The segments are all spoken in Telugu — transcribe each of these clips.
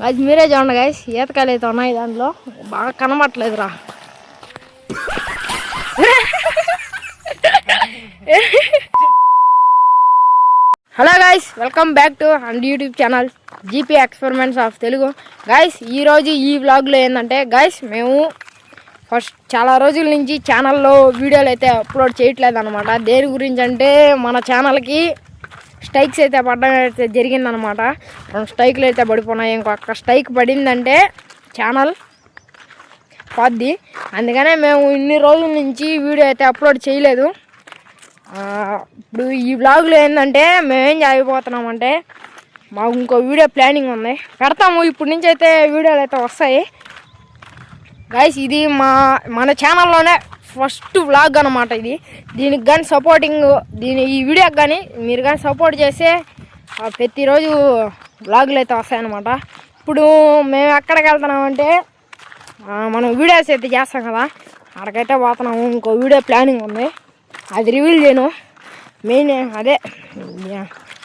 అది మీరే చూడండి గైస్, ఈతకాయలు అయితే ఉన్నాయి దాంట్లో, బాగా కనబట్టలేదురా. Hello guys, welcome back to and YouTube channel GP experiments of Telugu. Guys ఈరోజు ఈ వ్లాగ్లో ఏంటంటే గైస్, మేము ఫస్ట్ చాలా రోజుల నుంచి ఛానల్లో వీడియోలు అయితే అప్లోడ్ చేయట్లేదు అనమాట. దేని గురించి అంటే మన ఛానల్కి స్ట్రైక్స్ అయితే పడడం అయితే జరిగిందనమాట. 2 స్ట్రైక్లు అయితే పడిపోయినాయి. ఇంకొక స్ట్రైక్ పడిందంటే ఛానల్ పోద్ది. అందుకనే మేము ఇన్ని రోజుల నుంచి వీడియో అయితే అప్లోడ్ చేయలేదు. ఇప్పుడు ఈ వ్లాగ్లో ఏంటంటే మేమేం చేయబోతున్నామంటే, మాకు ఇంకో వీడియో ప్లానింగ్ ఉంది, పెడతాము. ఇప్పటి నుంచి అయితే వీడియోలు అయితే వస్తాయి గైస్. ఇది మన ఛానల్లోనే ఫస్ట్ వ్లాగ్ అనమాట ఇది. దీనికి కానీ సపోర్టింగ్, ఈ వీడియోకి కానీ మీరు కానీ సపోర్ట్ చేస్తే ప్రతిరోజు వ్లాగులు అయితే వస్తాయన్నమాట. ఇప్పుడు మేము ఎక్కడికి వెళ్తున్నామంటే, మనం వీడియోస్ అయితే చేస్తాం కదా, అక్కడికైతే పోతున్నాము. ఇంకో వీడియో ప్లానింగ్ ఉంది, అది రివీల్ చేయను. మెయిన్ అదే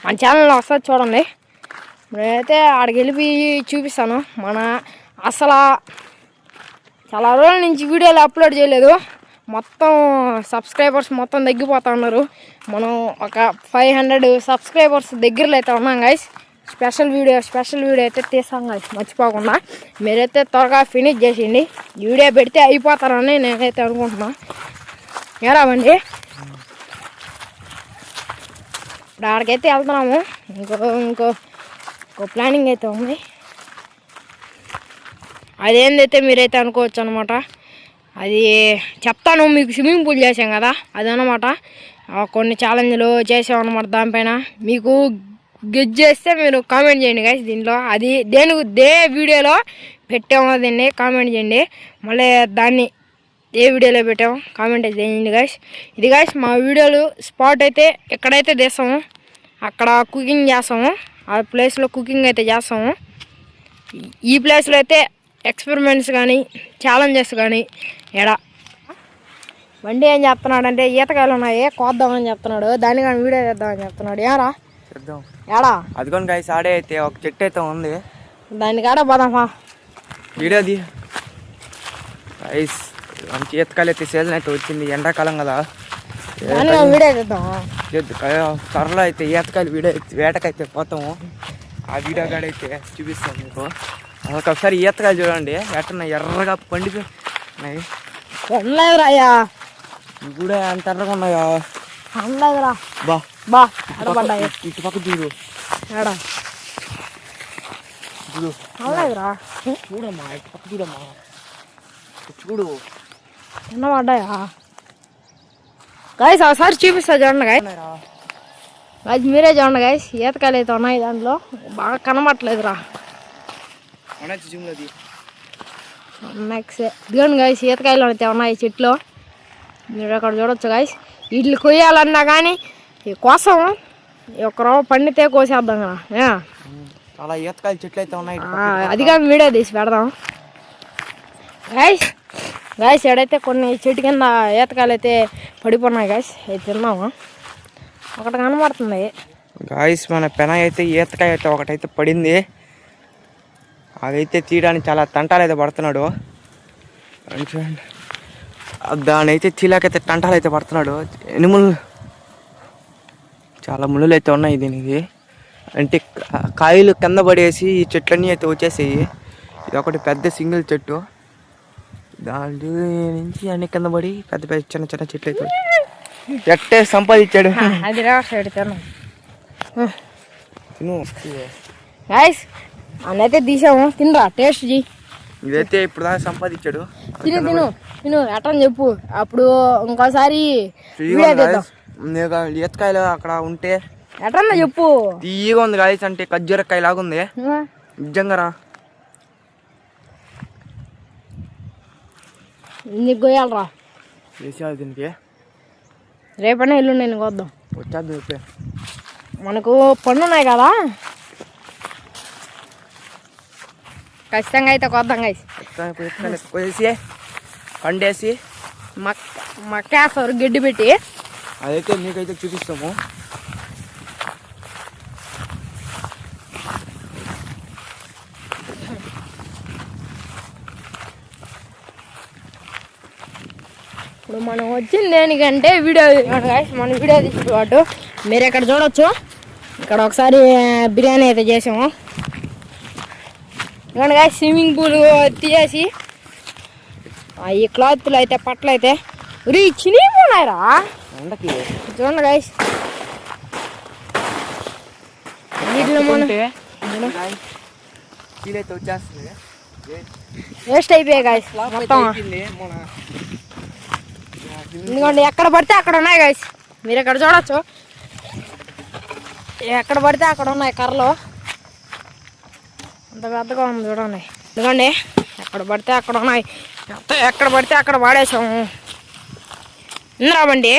మన ఛానల్లో వస్తుంది చూడండి. నేనైతే ఆడికి వెళ్ళి చూపిస్తాను. అసలు చాలా రోజుల నుంచి వీడియోలు అప్లోడ్ చేయలేదు. మొత్తం సబ్స్క్రైబర్స్ మొత్తం తగ్గిపోతూ ఉన్నారు. మనం ఒక 500 సబ్స్క్రైబర్స్ దగ్గరలో అయితే ఉన్నాం గైస్. స్పెషల్ వీడియో అయితే తీస్తాం గైస్, మర్చిపోకుండా. మీరైతే త్వరగా ఫినిష్ చేసేయండి. ఈ వీడియో పెడితే అయిపోతారని నేనైతే అనుకుంటున్నాను. ఏరావండి, ఇప్పుడు ఆడికైతే వెళ్తున్నాము. ఇంకో ప్లానింగ్ అయితే ఉంది. అదేందైతే మీరైతే అనుకోవచ్చు అనమాట. అది చెప్తాను మీకు. స్విమ్మింగ్ పూల్ చేసాం కదా, అదనమాట. కొన్ని ఛాలెంజ్లు చేసామన్నమాట. దానిపైన మీకు గెజ్ చేస్తే మీరు కామెంట్ చేయండి గైస్. దీంట్లో అది దే వీడియోలో పెట్టామో దీన్ని కామెంట్ చేయండి. మళ్ళీ దాన్ని ఏ వీడియోలో పెట్టాము కామెంట్ అయితే చేయండి గైస్. ఇది గైస్ మా వీడియోలు స్పాట్ అయితే ఎక్కడైతే తీస్తాము అక్కడ కుకింగ్ చేస్తాము. ఆ ప్లేస్లో కుకింగ్ అయితే చేస్తాము. ఈ ప్లేస్లో అయితే ఎక్స్పెరిమెంట్స్ కానీ ఛాలెంజెస్ కానీ బండి ఏం చెప్తున్నాడంటే, ఈతకాయలు ఉన్నాయి కోద్దామని చెప్తున్నాడు. దాన్ని కానీ వీడియో చేద్దామని చెప్తున్నాడు. ఏడా అదిగోండి గైస్, ఆడే అయితే ఒక చెట్టు అయితే ఉంది, దాన్ని కాడ పోదామా వీడియోది గైస్. మంచి ఈతకాయలు అయితే సీజన్ అయితే వచ్చింది, ఎండాకాలం కదా. వీడియో చేద్దాం త్వరలో అయితే ఈతకాయలు వేటకైతే పోతాము. ఆ వీడియో కాడైతే చూపిస్తాం మీకు. ఒకసారి ఈతకాయలు చూడండి ఎట్టన్నా ఎర్రగా పండిపోయి రాయా. ఇవి కూడా అంత ఎర్రగా ఉన్నాయా. బా ఇటు పక్క చూడు చూడమ్మా, ఇటు పక్క చూడమ్మా, చూడు పడ్డాయా గైస్. ఒకసారి చూపిస్తా చూడండి గైస్. అది మీరే చూడండి గైస్, ఈతకాయలు అయితే ఉన్నాయి దాంట్లో, బాగా కనబట్టలేదురా. నెక్స్ట్ ఇదిగోండి గైస్, ఈతకాయలు అయితే ఉన్నాయి చెట్లు. మీరు అక్కడ చూడొచ్చు గైస్. వీటిని కొయ్యాలన్నా కానీ కోసం ఒక రవ్వ పండితే కోసేద్దాం కదా. చాలా ఈతకాయల చెట్లు అయితే ఉన్నాయి. అదిగా వీడియో తీసి పెడదాం గైస్. ఎడైతే కొన్ని చెట్టు కింద ఈతకాయలు అయితే పడిపోయినాయి గైస్. అయితే తిన్నాము. ఒకటి కనబడుతుంది గాయస్. మన పెన అయితే ఈతకాయ అయితే ఒకటైతే పడింది. అదైతే తీయడానికి చాలా తంటాలు అయితే పడుతున్నాడు. దాని అయితే తీలాకైతే తంటాలు అయితే పడుతున్నాడు. ఎనిములు చాలా ముళ్ళు అయితే ఉన్నాయి దీనికి. అంటే కాయలు కింద పడేసి ఈ చెట్లన్నీ అయితే వచ్చేసాయి. ఇది ఒకటి పెద్ద సింగిల్ చెట్టు, దాని నుంచి అన్ని కింద పడి పెద్ద పెద్ద చిన్న చిన్న చెట్లు అయితే ఎట్టే సంపాదించాడు. అది గైస్ అన్నైతే తీసాము, తినరా టేస్ట్ చేయి. ఇదైతే ఇప్పుడు దాకా సంపాదించాడు. తిను ఎట్టని చెప్పు, అప్పుడు ఇంకోసారి ఈతకాయలు అక్కడ ఉంటే ఎట్టన్నా చెప్పు. తీయగా ఉంది గాయస్, అంటే ఖర్జూరకాయ లాగా ఉంది నిజంగా రా. నీకు కొయ్యాలరా, వేసేయాలి దీనికి. రేపన్నా ఇల్లు నేను కొద్దాం వచ్చేద్దాం. చెప్పే మనకు పండు ఉన్నాయి కదా, ఖచ్చితంగా అయితే కొద్దాం గైస్. వేసి పండేసి మక్కేస్తారు గడ్డి పెట్టి. అదైతే నీకైతే చూపిస్తాము. ఇప్పుడు మనం వచ్చింది దేనికంటే వీడియో గాయస్, మన వీడియో తీసిన పాటు మీరు ఇక్కడ చూడొచ్చు. ఇక్కడ ఒకసారి బిర్యానీ అయితే చేసాము. ఇవ్వండి గాయస్, స్విమ్మింగ్ పూల్ తీసేసి ఈ క్లాత్లు అయితే పట్లు అయితే చినిగిపోయినాయిరా. చూడండి గాయస్, వీటిలో మనం వేస్ట్ అయిపోయాయి గాయస్ మొత్తం. ఎందుకంటే ఎక్కడ పడితే అక్కడ ఉన్నాయి గాయస్, మీరు ఇక్కడ చూడొచ్చు. ఎక్కడ పడితే అక్కడ ఉన్నాయి కర్రలు, అంత పెద్దగా ఉంది చూడండి. ఎందుకండి ఎక్కడ పడితే అక్కడ ఉన్నాయి, ఎక్కడ పడితే అక్కడ వాడేసాము. ఇంద్రాబండి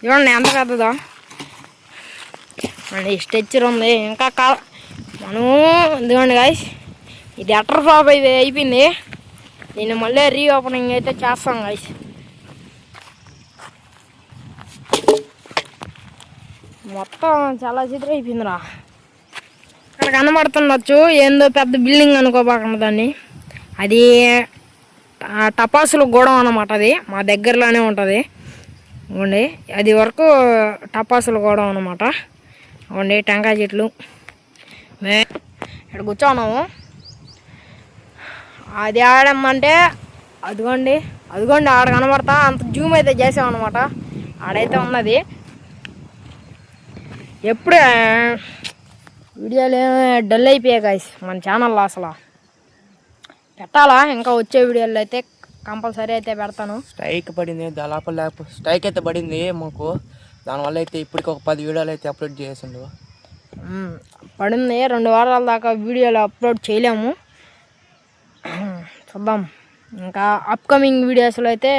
చూడండి ఎంత పెద్దదో. మళ్ళీ స్ట్రెచ్చర్ ఉంది ఇంకా మనం. ఎందుకండి గాయస్, ఇది అటర్ ఫ్లాప్ అయిపోయింది. దీన్ని మళ్ళీ రీఓపెనింగ్ అయితే చేస్తాం గాయస్. మొత్తం చాలా చిత్రం అయిపోయిందిరా. అక్కడ కనబడుతుండొచ్చు ఏందో పెద్ద బిల్డింగ్ అనుకోబాకండి దాన్ని. అది టపాసులు గోడం అన్నమాట. అది మా దగ్గరలోనే ఉంటుంది. ఇవ్వండి అది వరకు టపాసులు గోడం అన్నమాట. ఇవ్వండి టెంకాయ చెట్లు. ఇక్కడ కూర్చోన్నాము. అది ఆడమంటే అదిగోండి ఆడ కనబడతా. అంత జూమ్ అయితే చేసామన్నమాట. ఆడైతే ఉన్నది. ఎప్పుడు వీడియోలు డల్ అయిపోయాయి గాయస్ మన ఛానల్లో. అసలు పెట్టాలా, ఇంకా వచ్చే వీడియోలు అయితే కంపల్సరీ అయితే పెడతాను. స్ట్రైక్ పడింది దాదాపు, లేకపోతే స్ట్రైక్ అయితే పడింది మాకు. దానివల్ల అయితే ఇప్పటికి ఒక 10 వీడియోలు అయితే అప్లోడ్ చేసిండు. పడింది. 2 వారాల దాకా వీడియోలు అప్లోడ్ చేయలేము. చూద్దాం ఇంకా అప్కమింగ్ వీడియోస్లో అయితే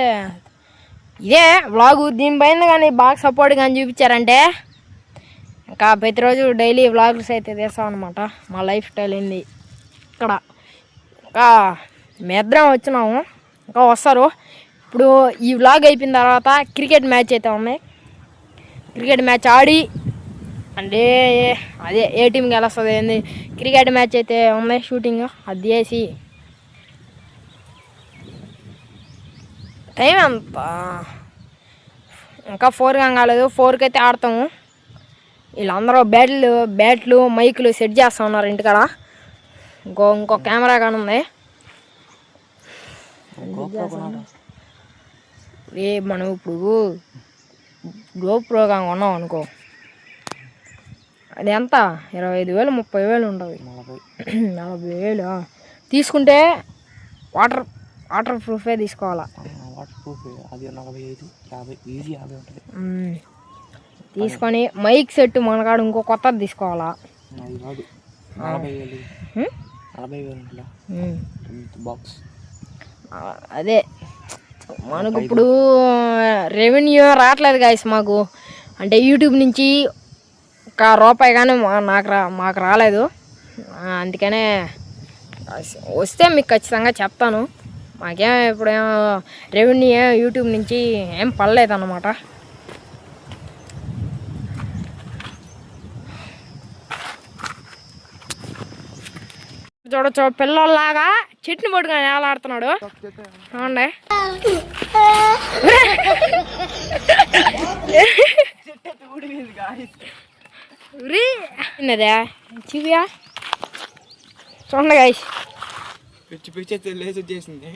ఇదే వ్లాగు. దీనిపైన కానీ బాగా సపోర్ట్ కానీ చూపించారంటే ఇంకా ప్రతిరోజు డైలీ వ్లాగ్స్ అయితే తీస్తాం అనమాట. మా లైఫ్ స్టైల్ ఏంది ఇక్కడ. ఇంకా మేద్దరం వచ్చినాము, ఇంకా వస్తారు. ఇప్పుడు ఈ వ్లాగ్ అయిపోయిన తర్వాత క్రికెట్ మ్యాచ్ అయితే ఉన్నాయి. క్రికెట్ మ్యాచ్ ఆడి అంటే అదే ఏ టీంకి గెలుస్తుంది ఏంది క్రికెట్ మ్యాచ్ అయితే ఉన్నాయి. షూటింగ్ అది చేసి టైం ఎంత ఇంకా 4 కాలేదు. 4కి అయితే ఆడతాము. వీళ్ళందరూ బ్యాట్లు మైకులు సెట్ చేస్తూ ఉన్నారు ఇంటికాడ. ఇంకో కెమెరా కానీ ఉంది. మనం ఇప్పుడు GoPro కానీ కొన్నాం అనుకో, అది ఎంత 25,000 30,000 ఉంటుంది. 40,000 తీసుకుంటే వాటర్ ప్రూఫే తీసుకోవాలా. వాటర్ ప్రూఫ్ అది 45 50 ఈజీ 50 ఉంటుంది. తీసుకొని మైక్ సెట్ మనకాడ ఇంకో కొత్తది తీసుకోవాలా. 40,000 బాక్స్. అదే మనకు ఇప్పుడు రెవెన్యూ రావట్లేదు గాయస్ మాకు. అంటే యూట్యూబ్ నుంచి ₹1 కానీ మాకు రాలేదు. అందుకనే వస్తే మీకు ఖచ్చితంగా చెప్తాను. మాకేం ఇప్పుడేమో రెవెన్యూ యూట్యూబ్ నుంచి ఏం పడలేదు అన్నమాట. చూడొచ్చు పిల్లల్లాగా చెట్టుని పట్టుకొని ఏలాడుతున్నాడు. చూడండి అదే చివియా. చూడండి గాయస్ పిచ్చి పిచ్చి లేచి వచ్చేసింది.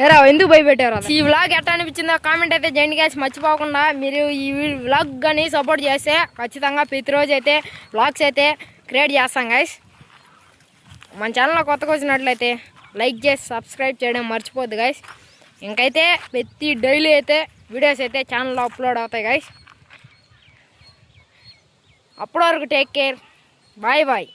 ఏరా ఎందుకు భయపెట్టారు? ఈ వ్లాగ్ ఎట్లా అనిపించిందో కామెంట్ అయితే చేయండి గాయ్స్. మర్చిపోకుండా మీరు ఈ వ్లాగ్ కానీ సపోర్ట్ చేస్తే ఖచ్చితంగా ప్రతిరోజు అయితే వ్లాగ్స్ అయితే క్రియేట్ చేస్తాం గాయ్స్. మన ఛానల్లో కొత్తగా వచ్చినట్లయితే లైక్ చేసి సబ్స్క్రైబ్ చేయడం మర్చిపోద్దు గాయ్స్. ఇంకైతే ప్రతి డైలీ అయితే వీడియోస్ అయితే ఛానల్లో అప్లోడ్ అవుతాయి గాయ్స్. అప్పటి వరకు టేక్ కేర్. Bye bye.